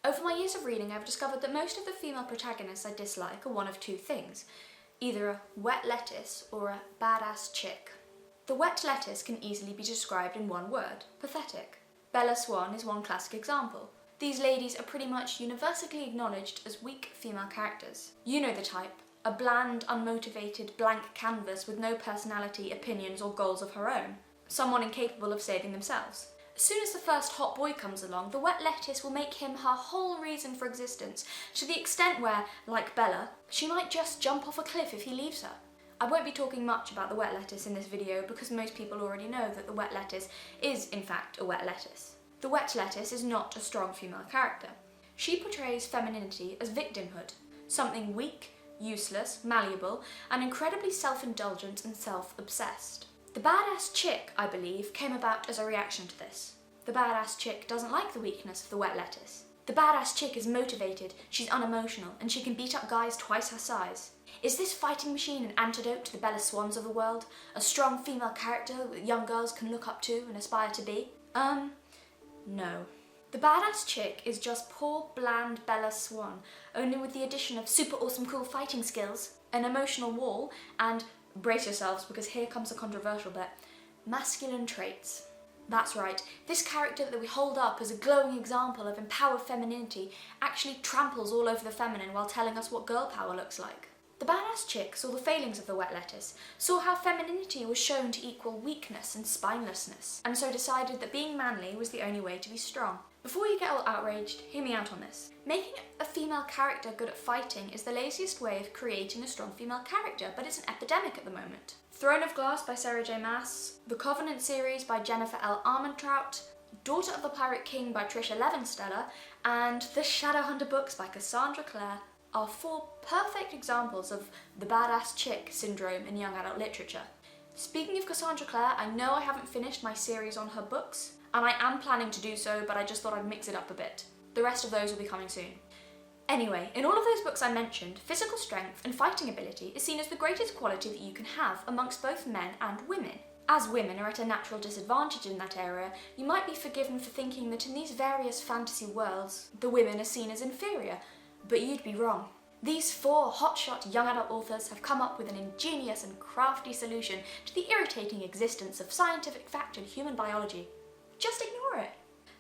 Over my years of reading, I've discovered that most of the female protagonists I dislike are one of two things, either a wet lettuce or a badass chick. The wet lettuce can easily be described in one word, pathetic. Bella Swan is one classic example. These ladies are pretty much universally acknowledged as weak female characters. You know the type, a bland, unmotivated, blank canvas with no personality, opinions or goals of her own. Someone incapable of saving themselves. As soon as the first hot boy comes along, the wet lettuce will make him her whole reason for existence, to the extent where, like Bella, she might just jump off a cliff if he leaves her. I won't be talking much about the wet lettuce in this video because most people already know that the wet lettuce is in fact a wet lettuce. The wet lettuce is not a strong female character. She portrays femininity as victimhood, something weak, useless, malleable, and incredibly self-indulgent and self-obsessed. The badass chick, I believe, came about as a reaction to this. The badass chick doesn't like the weakness of the wet lettuce. The badass chick is motivated, she's unemotional, and she can beat up guys twice her size. Is this fighting machine an antidote to the Bella Swans of the world? A strong female character that young girls can look up to and aspire to be? No. The badass chick is just poor, bland Bella Swan, only with the addition of super awesome cool fighting skills, an emotional wall, and, brace yourselves because here comes a controversial bit, masculine traits. That's right, this character that we hold up as a glowing example of empowered femininity actually tramples all over the feminine while telling us what girl power looks like. The badass chick saw the failings of the wet lettuce, saw how femininity was shown to equal weakness and spinelessness, and so decided that being manly was the only way to be strong. Before you get all outraged, hear me out on this. Making a female character good at fighting is the laziest way of creating a strong female character, but it's an epidemic at the moment. Throne of Glass by Sarah J Maas, The Covenant series by Jennifer L. Armentrout, Daughter of the Pirate King by Trisha Levensteller, and the Shadowhunter books by Cassandra Clare are four perfect examples of the badass chick syndrome in young adult literature. Speaking of Cassandra Clare, I know I haven't finished my series on her books, and I am planning to do so, but I just thought I'd mix it up a bit. The rest of those will be coming soon. Anyway, in all of those books I mentioned, physical strength and fighting ability is seen as the greatest quality that you can have amongst both men and women. As women are at a natural disadvantage in that area, you might be forgiven for thinking that in these various fantasy worlds, the women are seen as inferior, but you'd be wrong. These four hotshot young adult authors have come up with an ingenious and crafty solution to the irritating existence of scientific fact in human biology. Just ignore it.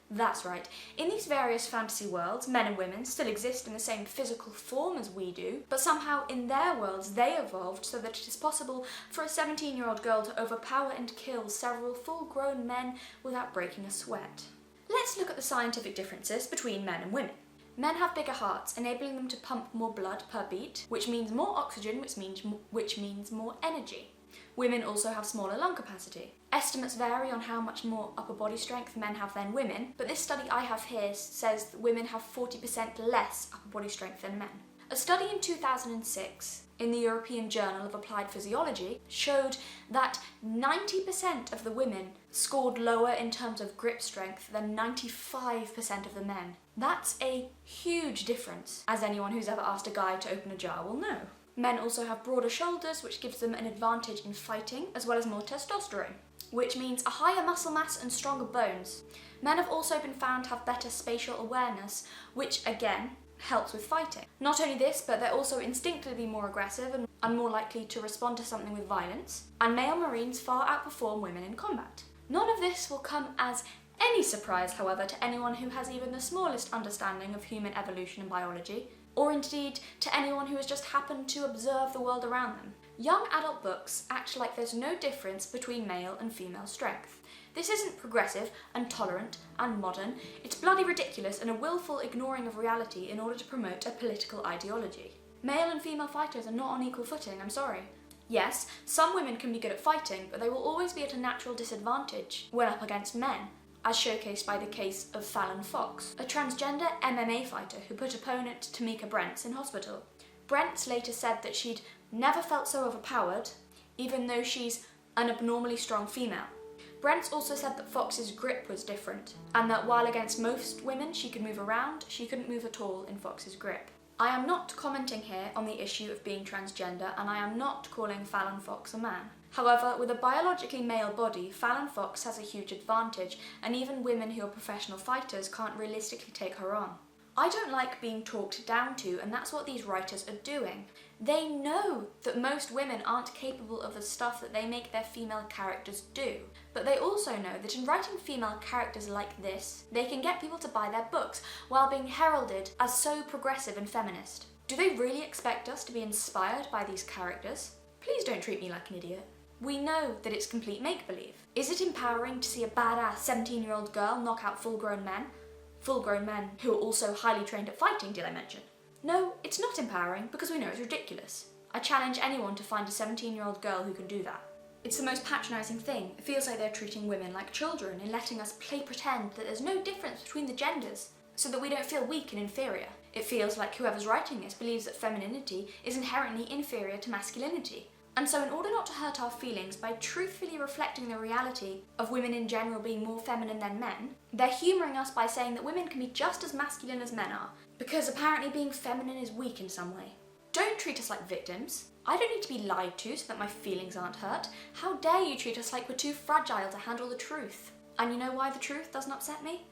That's right, in these various fantasy worlds, men and women still exist in the same physical form as we do, but somehow in their worlds they evolved so that it is possible for a 17-year-old girl to overpower and kill several full-grown men without breaking a sweat. Let's look at the scientific differences between men and women. Men have bigger hearts, enabling them to pump more blood per beat, which means more oxygen, which means more energy. Women also have smaller lung capacity. Estimates vary on how much more upper body strength men have than women, but this study I have here says that women have 40% less upper body strength than men. A study in 2006 in the European Journal of Applied Physiology showed that 90% of the women scored lower in terms of grip strength than 95% of the men. That's a huge difference, as anyone who's ever asked a guy to open a jar will know. Men also have broader shoulders, which gives them an advantage in fighting, as well as more testosterone, which means a higher muscle mass and stronger bones. Men have also been found to have better spatial awareness, which again helps with fighting. Not only this, but they're also instinctively more aggressive and more likely to respond to something with violence, and male Marines far outperform women in combat. None of this will come as any surprise, however, to anyone who has even the smallest understanding of human evolution and biology, or indeed to anyone who has just happened to observe the world around them. Young adult books act like there's no difference between male and female strength. This isn't progressive and tolerant and modern, it's bloody ridiculous and a willful ignoring of reality in order to promote a political ideology. Male and female fighters are not on equal footing, I'm sorry. Yes, some women can be good at fighting, but they will always be at a natural disadvantage when up against men, as showcased by the case of Fallon Fox, a transgender MMA fighter who put opponent Tamika Brents in hospital. Brents later said that she'd never felt so overpowered, even though she's an abnormally strong female. Brents also said that Fox's grip was different, and that while against most women she could move around, she couldn't move at all in Fox's grip. I am not commenting here on the issue of being transgender, and I am not calling Fallon Fox a man. However, with a biologically male body, Fallon Fox has a huge advantage, and even women who are professional fighters can't realistically take her on. I don't like being talked down to, and that's what these writers are doing. They know that most women aren't capable of the stuff that they make their female characters do. But they also know that in writing female characters like this, they can get people to buy their books while being heralded as so progressive and feminist. Do they really expect us to be inspired by these characters? Please don't treat me like an idiot. We know that it's complete make-believe. Is it empowering to see a badass 17-year-old girl knock out full-grown men? Full-grown men who are also highly trained at fighting, did I mention? No, it's not empowering because we know it's ridiculous. I challenge anyone to find a 17-year-old girl who can do that. It's the most patronising thing. It feels like they're treating women like children and letting us play pretend that there's no difference between the genders, so that we don't feel weak and inferior. It feels like whoever's writing this believes that femininity is inherently inferior to masculinity. And so in order not to hurt our feelings by truthfully reflecting the reality of women in general being more feminine than men, they're humouring us by saying that women can be just as masculine as men are, because apparently being feminine is weak in some way. Don't treat us like victims. I don't need to be lied to so that my feelings aren't hurt. How dare you treat us like we're too fragile to handle the truth? And you know why the truth doesn't upset me?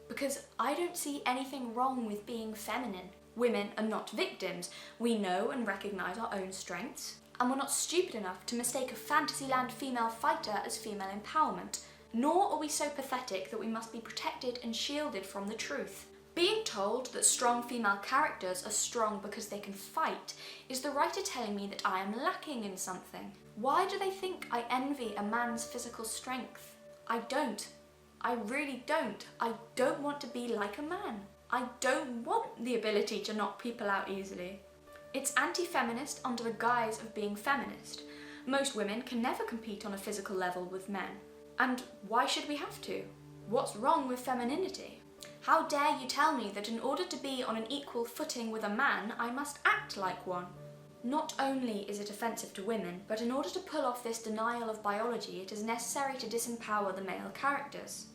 Because I don't see anything wrong with being feminine. Women are not victims. We know and recognise our own strengths. And we're not stupid enough to mistake a Fantasyland female fighter as female empowerment. Nor are we so pathetic that we must be protected and shielded from the truth. Being told that strong female characters are strong because they can fight is the writer telling me that I am lacking in something. Why do they think I envy a man's physical strength? I don't. I really don't. I don't want to be like a man. I don't want the ability to knock people out easily. It's anti-feminist under the guise of being feminist. Most women can never compete on a physical level with men. And why should we have to? What's wrong with femininity? How dare you tell me that in order to be on an equal footing with a man, I must act like one? Not only is it offensive to women, but in order to pull off this denial of biology, it is necessary to disempower the male characters.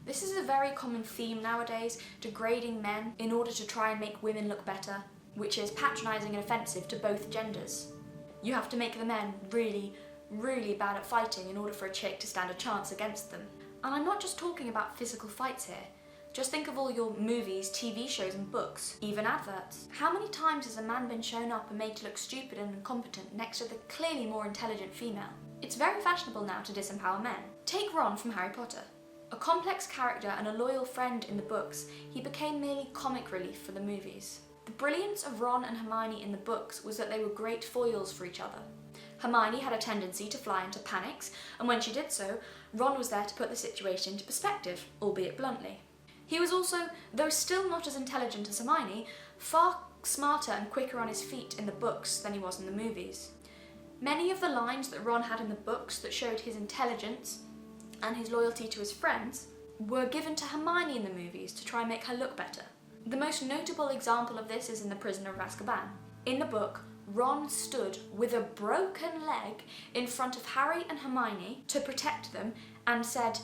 This is a very common theme nowadays, degrading men in order to try and make women look better, which is patronising and offensive to both genders. You have to make the men really, really bad at fighting in order for a chick to stand a chance against them. And I'm not just talking about physical fights here. Just think of all your movies, TV shows and books, even adverts. How many times has a man been shown up and made to look stupid and incompetent next to the clearly more intelligent female? It's very fashionable now to disempower men. Take Ron from Harry Potter. A complex character and a loyal friend in the books, he became merely comic relief for the movies. The brilliance of Ron and Hermione in the books was that they were great foils for each other. Hermione had a tendency to fly into panics, and when she did so, Ron was there to put the situation into perspective, albeit bluntly. He was also, though still not as intelligent as Hermione, far smarter and quicker on his feet in the books than he was in the movies. Many of the lines that Ron had in the books that showed his intelligence and his loyalty to his friends were given to Hermione in the movies to try and make her look better. The most notable example of this is in The Prisoner of Azkaban. In the book, Ron stood with a broken leg in front of Harry and Hermione to protect them and said,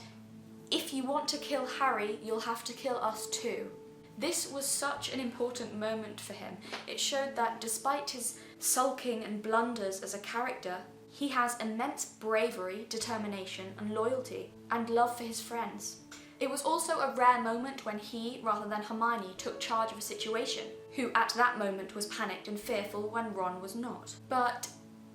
"If you want to kill Harry, you'll have to kill us too." This was such an important moment for him. It showed that despite his sulking and blunders as a character, he has immense bravery, determination and loyalty, and love for his friends. It was also a rare moment when he, rather than Hermione, took charge of a situation, who at that moment was panicked and fearful when Ron was not. But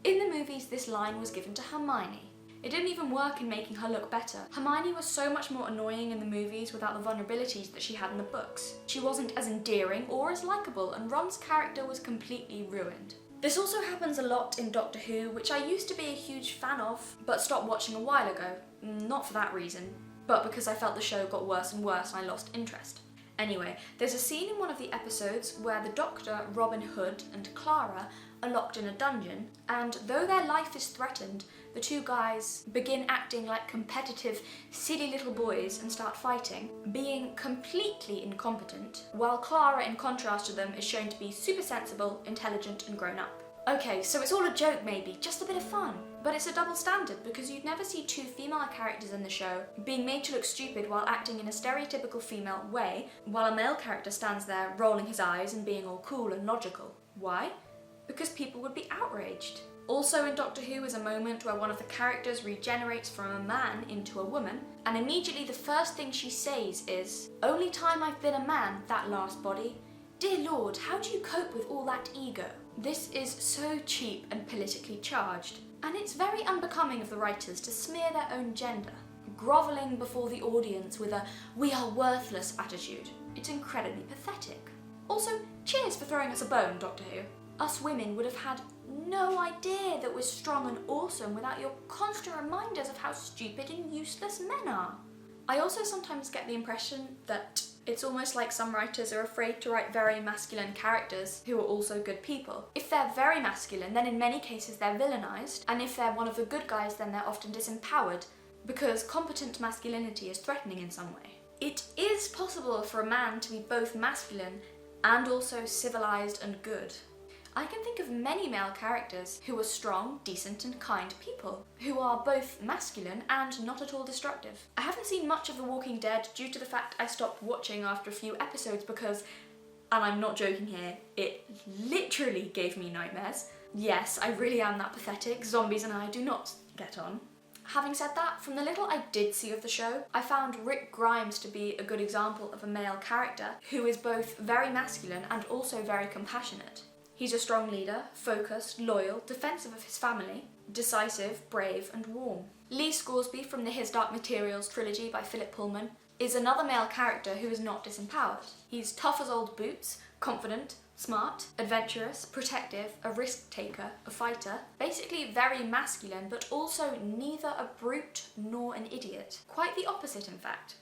in the movies, this line was given to Hermione. It didn't even work in making her look better. Hermione was so much more annoying in the movies without the vulnerabilities that she had in the books. She wasn't as endearing or as likeable, and Ron's character was completely ruined. This also happens a lot in Doctor Who, which I used to be a huge fan of, but stopped watching a while ago. Not for that reason, but because I felt the show got worse and worse and I lost interest. Anyway, there's a scene in one of the episodes where the Doctor, Robin Hood and Clara are locked in a dungeon, and though their life is threatened, the two guys begin acting like competitive, silly little boys and start fighting, being completely incompetent, while Clara, in contrast to them, is shown to be super sensible, intelligent and grown up. Okay, so it's all a joke maybe, just a bit of fun. But it's a double standard because you'd never see two female characters in the show being made to look stupid while acting in a stereotypical female way, while a male character stands there rolling his eyes and being all cool and logical. Why? because people would be outraged. Also in Doctor Who is a moment where one of the characters regenerates from a man into a woman, and immediately the first thing she says is, "Only time I've been a man, that last body. Dear Lord, how do you cope with all that ego?" This is so cheap and politically charged, and it's very unbecoming of the writers to smear their own gender, grovelling before the audience with a "we are worthless" attitude. It's incredibly pathetic. Also, cheers for throwing us a bone, Doctor Who. Us women would have had no idea that we're strong and awesome without your constant reminders of how stupid and useless men are. I also sometimes get the impression that it's almost like some writers are afraid to write very masculine characters who are also good people. If they're very masculine, then in many cases they're villainized, and if they're one of the good guys, then they're often disempowered, because competent masculinity is threatening in some way. It is possible for a man to be both masculine and also civilized and good. I can think of many male characters who are strong, decent and kind people, who are both masculine and not at all destructive. I haven't seen much of The Walking Dead due to the fact I stopped watching after a few episodes because, and I'm not joking here, it literally gave me nightmares. Yes, I really am that pathetic. Zombies and I do not get on. Having said that, from the little I did see of the show, I found Rick Grimes to be a good example of a male character who is both very masculine and also very compassionate. He's a strong leader, focused, loyal, defensive of his family, decisive, brave and warm. Lee Scoresby from the His Dark Materials trilogy by Philip Pullman is another male character who is not disempowered. He's tough as old boots, confident, smart, adventurous, protective, a risk taker, a fighter, basically very masculine but also neither a brute nor an idiot. Quite the opposite in fact.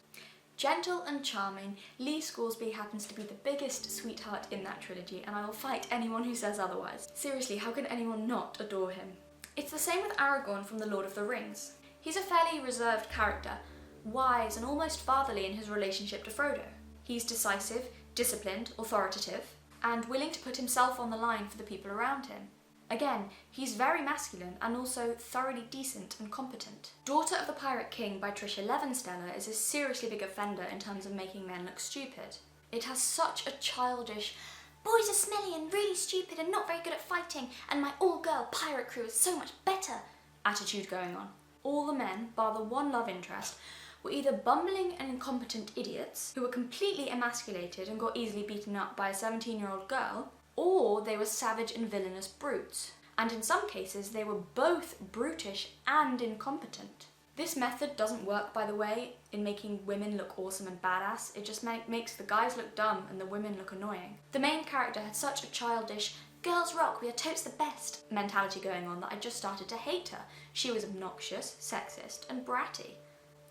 Gentle and charming, Lee Scoresby happens to be the biggest sweetheart in that trilogy, and I will fight anyone who says otherwise. Seriously, how can anyone not adore him? It's the same with Aragorn from The Lord of the Rings. He's a fairly reserved character, wise and almost fatherly in his relationship to Frodo. He's decisive, disciplined, authoritative, and willing to put himself on the line for the people around him. Again, he's very masculine and also thoroughly decent and competent. Daughter of the Pirate King by Tricia Levensteller is a seriously big offender in terms of making men look stupid. It has such a childish, "boys are smelly and really stupid and not very good at fighting, and my all-girl pirate crew is so much better" attitude going on. All the men, bar the one love interest, were either bumbling and incompetent idiots who were completely emasculated and got easily beaten up by a 17-year-old girl, or they were savage and villainous brutes. And in some cases, they were both brutish and incompetent. This method doesn't work, by the way, in making women look awesome and badass. It just makes the guys look dumb and the women look annoying. The main character had such a childish, "girls rock, we are totes the best" mentality going on that I just started to hate her. She was obnoxious, sexist, and bratty.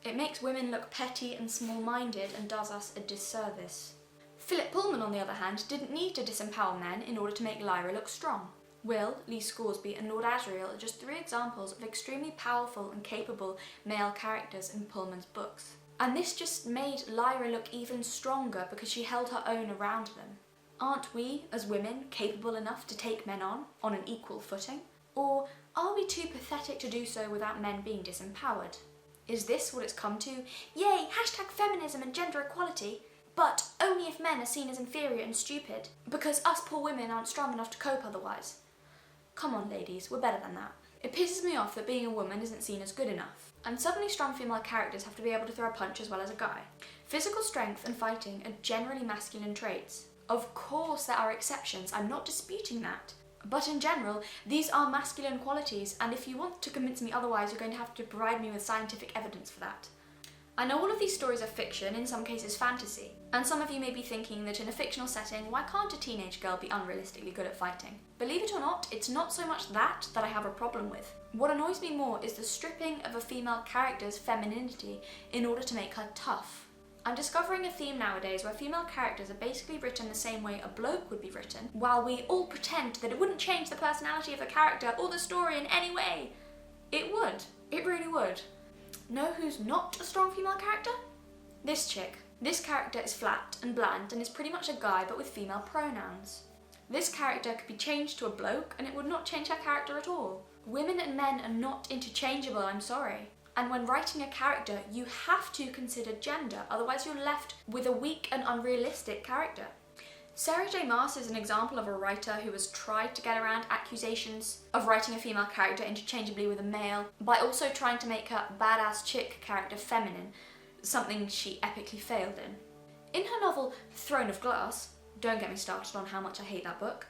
It makes women look petty and small-minded and does us a disservice. Philip Pullman, on the other hand, didn't need to disempower men in order to make Lyra look strong. Will, Lee Scoresby and Lord Asriel are just 3 examples of extremely powerful and capable male characters in Pullman's books. And this just made Lyra look even stronger because she held her own around them. Aren't we, as women, capable enough to take men on an equal footing? Or are we too pathetic to do so without men being disempowered? Is this what it's come to? Yay, #feminism and gender equality! But only if men are seen as inferior and stupid, because us poor women aren't strong enough to cope otherwise. Come on, ladies, we're better than that. It pisses me off that being a woman isn't seen as good enough. And suddenly strong female characters have to be able to throw a punch as well as a guy. Physical strength and fighting are generally masculine traits. Of course there are exceptions, I'm not disputing that. But in general, these are masculine qualities, and if you want to convince me otherwise, you're going to have to provide me with scientific evidence for that. I know all of these stories are fiction, in some cases fantasy, and some of you may be thinking that in a fictional setting, why can't a teenage girl be unrealistically good at fighting? Believe it or not, it's not so much that I have a problem with. What annoys me more is the stripping of a female character's femininity in order to make her tough. I'm discovering a theme nowadays where female characters are basically written the same way a bloke would be written, while we all pretend that it wouldn't change the personality of the character or the story in any way. It would. It really would. Know who's not a strong female character? This chick. This character is flat and bland and is pretty much a guy but with female pronouns. This character could be changed to a bloke and it would not change her character at all. Women and men are not interchangeable, I'm sorry. And when writing a character, you have to consider gender, otherwise you're left with a weak and unrealistic character. Sarah J. Maas is an example of a writer who has tried to get around accusations of writing a female character interchangeably with a male by also trying to make her badass chick character feminine, something she epically failed in. In her novel Throne of Glass, don't get me started on how much I hate that book,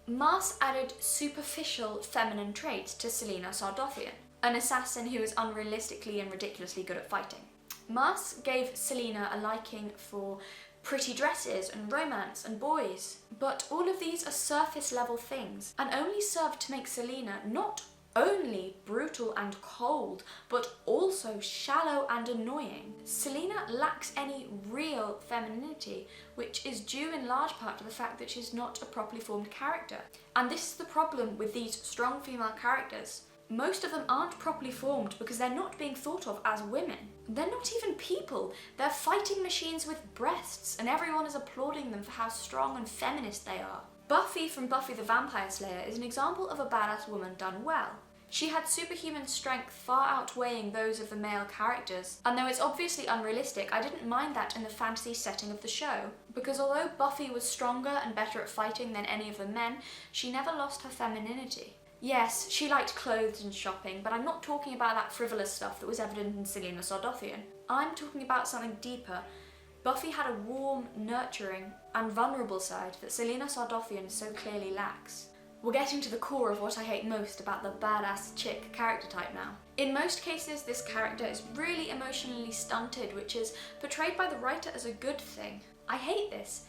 Maas added superficial feminine traits to Selena Sardothian, an assassin who is unrealistically and ridiculously good at fighting. Maas gave Selena a liking for pretty dresses and romance and boys, but all of these are surface level things and only serve to make Selena not only brutal and cold, but also shallow and annoying. Selena lacks any real femininity, which is due in large part to the fact that she's not a properly formed character. And this is the problem with these strong female characters. Most of them aren't properly formed because they're not being thought of as women. They're not even people. They're fighting machines with breasts, and everyone is applauding them for how strong and feminist they are. Buffy from Buffy the Vampire Slayer is an example of a badass woman done well. She had superhuman strength far outweighing those of the male characters, and though it's obviously unrealistic, I didn't mind that in the fantasy setting of the show, because although Buffy was stronger and better at fighting than any of the men, she never lost her femininity. Yes, she liked clothes and shopping, but I'm not talking about that frivolous stuff that was evident in Selena Sardothian. I'm talking about something deeper. Buffy had a warm, nurturing, and vulnerable side that Selena Sardothian so clearly lacks. We're getting to the core of what I hate most about the badass chick character type now. In most cases, this character is really emotionally stunted, which is portrayed by the writer as a good thing. I hate this.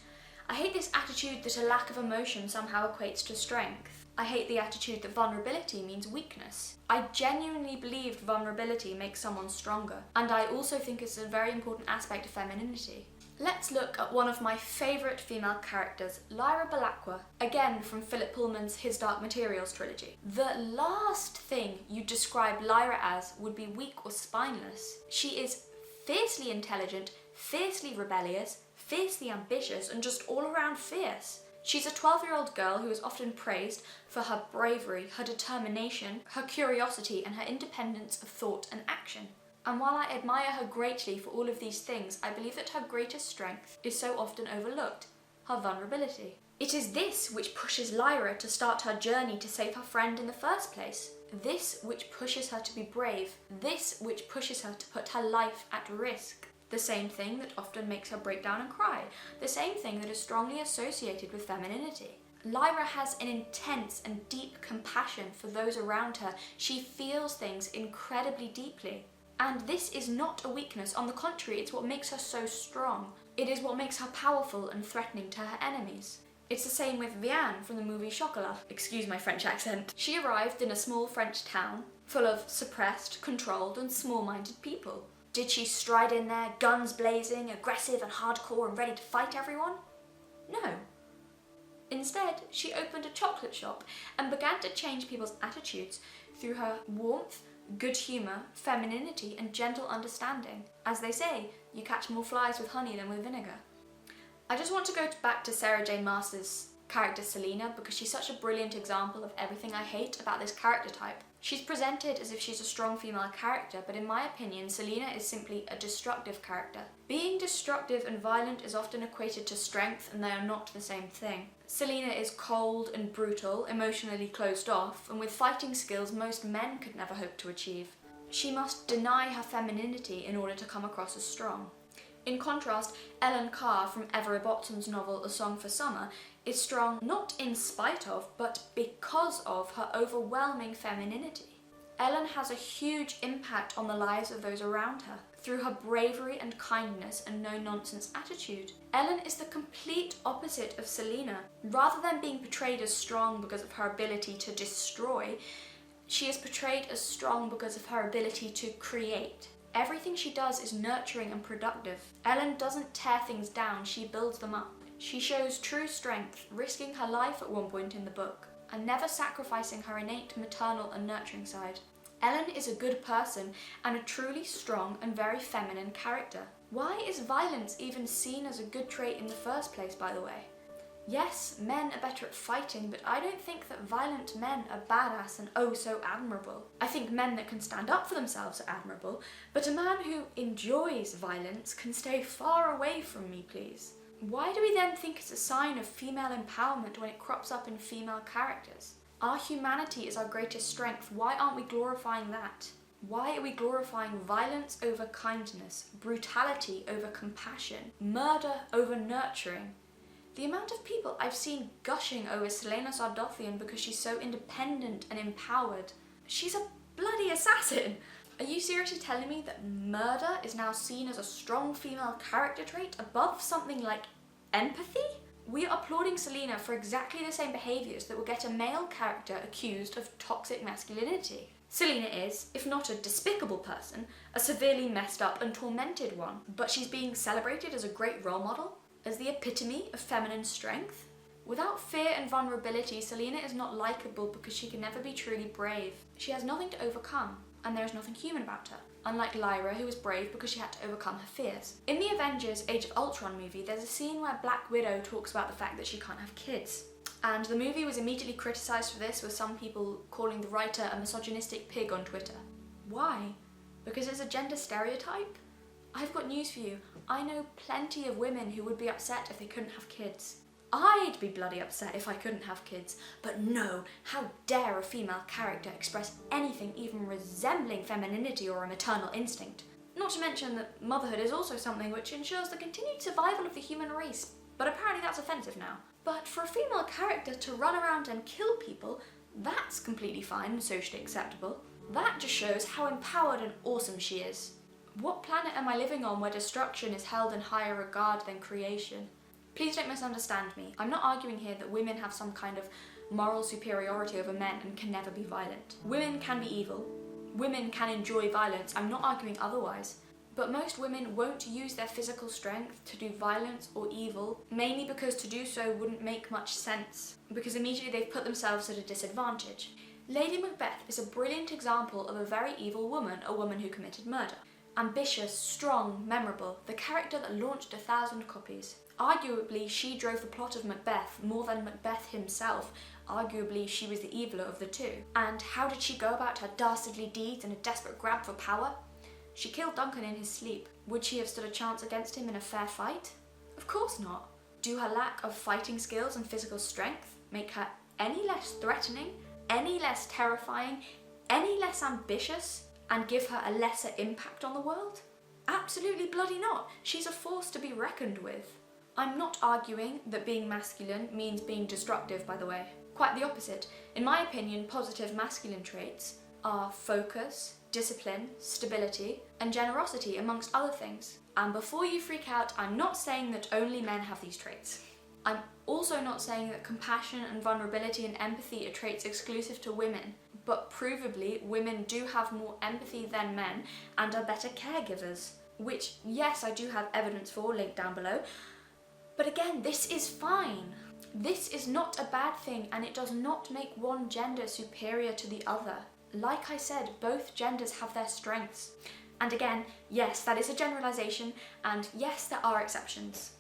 I hate this attitude that a lack of emotion somehow equates to strength. I hate the attitude that vulnerability means weakness. I genuinely believe vulnerability makes someone stronger, and I also think it's a very important aspect of femininity. Let's look at one of my favourite female characters, Lyra Belacqua, again from Philip Pullman's His Dark Materials trilogy. The last thing you'd describe Lyra as would be weak or spineless. She is fiercely intelligent, fiercely rebellious, fiercely ambitious, and just all around fierce. She's a 12-year-old girl who is often praised for her bravery, her determination, her curiosity, and her independence of thought and action. And while I admire her greatly for all of these things, I believe that her greatest strength is so often overlooked, her vulnerability. It is this which pushes Lyra to start her journey to save her friend in the first place. This which pushes her to be brave. This which pushes her to put her life at risk. The same thing that often makes her break down and cry. The same thing that is strongly associated with femininity. Lyra has an intense and deep compassion for those around her. She feels things incredibly deeply. And this is not a weakness. On the contrary, it's what makes her so strong. It is what makes her powerful and threatening to her enemies. It's the same with Vianne from the movie Chocolat. Excuse my French accent. She arrived in a small French town full of suppressed, controlled, and small-minded people. Did she stride in there, guns blazing, aggressive and hardcore and ready to fight everyone? No. Instead, she opened a chocolate shop and began to change people's attitudes through her warmth, good humour, femininity, and gentle understanding. As they say, you catch more flies with honey than with vinegar. I just want to go back to Sarah J. Maas's character Selena because she's such a brilliant example of everything I hate about this character type. She's presented as if she's a strong female character, but in my opinion, Selena is simply a destructive character. Being destructive and violent is often equated to strength, and they are not the same thing. Selena is cold and brutal, emotionally closed off, and with fighting skills most men could never hope to achieve. She must deny her femininity in order to come across as strong. In contrast, Ellen Carr from Everett Botson's novel A Song for Summer is strong not in spite of, but because of her overwhelming femininity. Ellen has a huge impact on the lives of those around her through her bravery and kindness and no-nonsense attitude. Ellen is the complete opposite of Selena. Rather than being portrayed as strong because of her ability to destroy, she is portrayed as strong because of her ability to create. Everything she does is nurturing and productive. Ellen doesn't tear things down, she builds them up. She shows true strength, risking her life at one point in the book, and never sacrificing her innate maternal and nurturing side. Ellen is a good person and a truly strong and very feminine character. Why is violence even seen as a good trait in the first place, by the way? Yes, men are better at fighting, but I don't think that violent men are badass and oh so admirable. I think men that can stand up for themselves are admirable, but a man who enjoys violence can stay far away from me, please. Why do we then think it's a sign of female empowerment when it crops up in female characters? Our humanity is our greatest strength. Why aren't we glorifying that? Why are we glorifying violence over kindness, brutality over compassion, murder over nurturing? The amount of people I've seen gushing over Selena Sardothian because she's so independent and empowered. She's a bloody assassin! Are you seriously telling me that murder is now seen as a strong female character trait above something like empathy? We are applauding Selena for exactly the same behaviours that will get a male character accused of toxic masculinity. Selena is, if not a despicable person, a severely messed up and tormented one, but she's being celebrated as a great role model, as the epitome of feminine strength. Without fear and vulnerability, Selena is not likeable because she can never be truly brave. She has nothing to overcome, and there is nothing human about her. Unlike Lyra, who was brave because she had to overcome her fears. In the Avengers Age of Ultron movie, there's a scene where Black Widow talks about the fact that she can't have kids. And the movie was immediately criticised for this, with some people calling the writer a misogynistic pig on Twitter. Why? Because it's a gender stereotype? I've got news for you. I know plenty of women who would be upset if they couldn't have kids. I'd be bloody upset if I couldn't have kids, but no, how dare a female character express anything even resembling femininity or a maternal instinct? Not to mention that motherhood is also something which ensures the continued survival of the human race, but apparently that's offensive now. But for a female character to run around and kill people, that's completely fine and socially acceptable. That just shows how empowered and awesome she is. What planet am I living on where destruction is held in higher regard than creation? Please don't misunderstand me. I'm not arguing here that women have some kind of moral superiority over men and can never be violent. Women can be evil. Women can enjoy violence. I'm not arguing otherwise. But most women won't use their physical strength to do violence or evil, mainly because to do so wouldn't make much sense, because immediately they've put themselves at a disadvantage. Lady Macbeth is a brilliant example of a very evil woman, a woman who committed murder. Ambitious, strong, memorable, the character that launched 1,000 copies. Arguably, she drove the plot of Macbeth more than Macbeth himself. Arguably, she was the eviler of the two. And how did she go about her dastardly deeds in a desperate grab for power? She killed Duncan in his sleep. Would she have stood a chance against him in a fair fight? Of course not. Do her lack of fighting skills and physical strength make her any less threatening, any less terrifying, any less ambitious, and give her a lesser impact on the world? Absolutely bloody not. She's a force to be reckoned with. I'm not arguing that being masculine means being destructive, by the way. Quite the opposite. In my opinion, positive masculine traits are focus, discipline, stability, and generosity, amongst other things. And before you freak out, I'm not saying that only men have these traits. I'm also not saying that compassion and vulnerability and empathy are traits exclusive to women, but provably women do have more empathy than men and are better caregivers, which, yes, I do have evidence for, linked down below. But again, this is fine. This is not a bad thing, and it does not make one gender superior to the other. Like I said, both genders have their strengths. And again, yes, that is a generalisation, and yes, there are exceptions.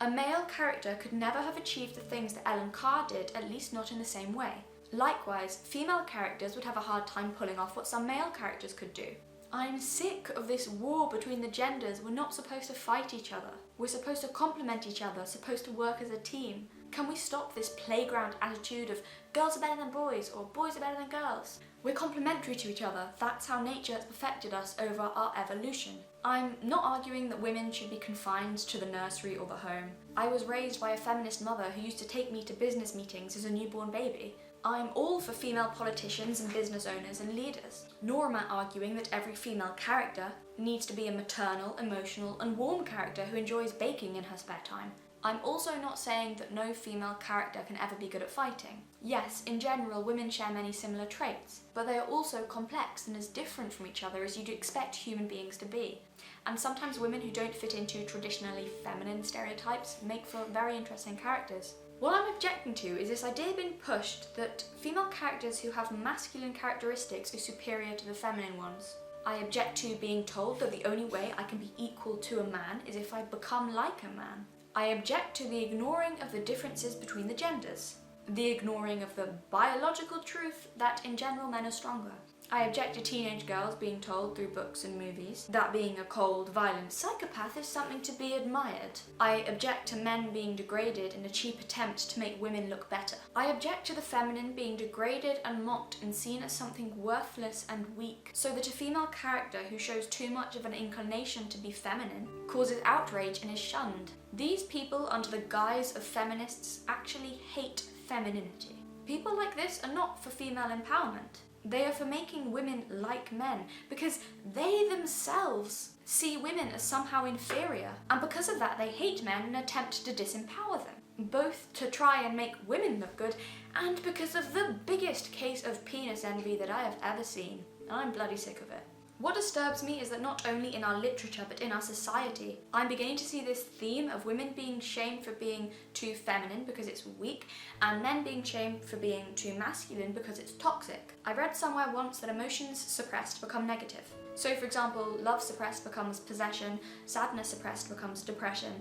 A male character could never have achieved the things that Ellen Carr did, at least not in the same way. Likewise, female characters would have a hard time pulling off what some male characters could do. I'm sick of this war between the genders. We're not supposed to fight each other. We're supposed to complement each other, supposed to work as a team. Can we stop this playground attitude of girls are better than boys or boys are better than girls? We're complementary to each other. That's how nature has perfected us over our evolution. I'm not arguing that women should be confined to the nursery or the home. I was raised by a feminist mother who used to take me to business meetings as a newborn baby. I'm all for female politicians and business owners and leaders. Nor am I arguing that every female character needs to be a maternal, emotional, and warm character who enjoys baking in her spare time. I'm also not saying that no female character can ever be good at fighting. Yes, in general, women share many similar traits, but they are also complex and as different from each other as you'd expect human beings to be. And sometimes women who don't fit into traditionally feminine stereotypes make for very interesting characters. What I'm objecting to is this idea being pushed that female characters who have masculine characteristics are superior to the feminine ones. I object to being told that the only way I can be equal to a man is if I become like a man. I object to the ignoring of the differences between the genders, the ignoring of the biological truth that in general men are stronger. I object to teenage girls being told through books and movies that being a cold, violent psychopath is something to be admired. I object to men being degraded in a cheap attempt to make women look better. I object to the feminine being degraded and mocked and seen as something worthless and weak, so that a female character who shows too much of an inclination to be feminine causes outrage and is shunned. These people, under the guise of feminists, actually hate femininity. People like this are not for female empowerment. They are for making women like men, because they themselves see women as somehow inferior, and because of that they hate men and attempt to disempower them, both to try and make women look good, and because of the biggest case of penis envy that I have ever seen, and I'm bloody sick of it. What disturbs me is that not only in our literature but in our society, I'm beginning to see this theme of women being shamed for being too feminine because it's weak, and men being shamed for being too masculine because it's toxic. I read somewhere once that emotions suppressed become negative. So for example, love suppressed becomes possession, sadness suppressed becomes depression,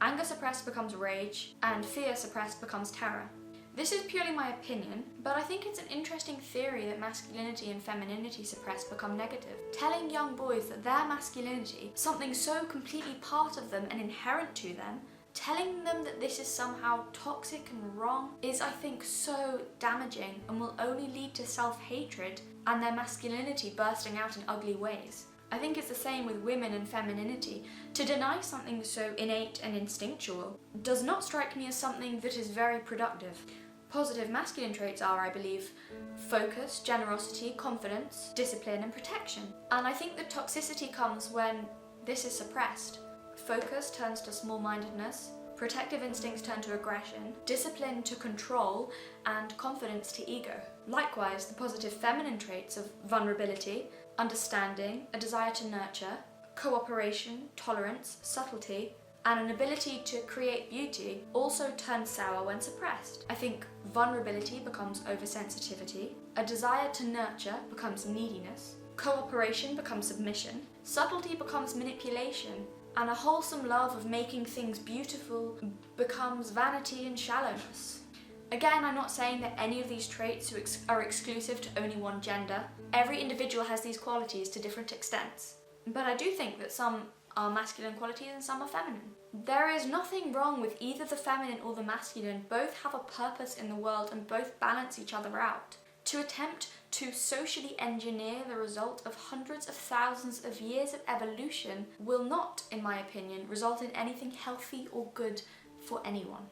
anger suppressed becomes rage, and fear suppressed becomes terror. This is purely my opinion, but I think it's an interesting theory that masculinity and femininity suppressed become negative. Telling young boys that their masculinity, something so completely part of them and inherent to them, telling them that this is somehow toxic and wrong is, I think, so damaging and will only lead to self-hatred and their masculinity bursting out in ugly ways. I think it's the same with women and femininity. To deny something so innate and instinctual does not strike me as something that is very productive. Positive masculine traits are, I believe, focus, generosity, confidence, discipline, and protection. And I think the toxicity comes when this is suppressed. Focus turns to small-mindedness, protective instincts turn to aggression, discipline to control, and confidence to ego. Likewise, the positive feminine traits of vulnerability, understanding, a desire to nurture, cooperation, tolerance, subtlety, and an ability to create beauty also turn sour when suppressed. I think vulnerability becomes oversensitivity, a desire to nurture becomes neediness, cooperation becomes submission, subtlety becomes manipulation, and a wholesome love of making things beautiful becomes vanity and shallowness. Again, I'm not saying that any of these traits are exclusive to only one gender. Every individual has these qualities to different extents. But I do think that some are masculine qualities and some are feminine. There is nothing wrong with either the feminine or the masculine. Both have a purpose in the world and both balance each other out. To attempt to socially engineer the result of hundreds of thousands of years of evolution will not, in my opinion, result in anything healthy or good for anyone.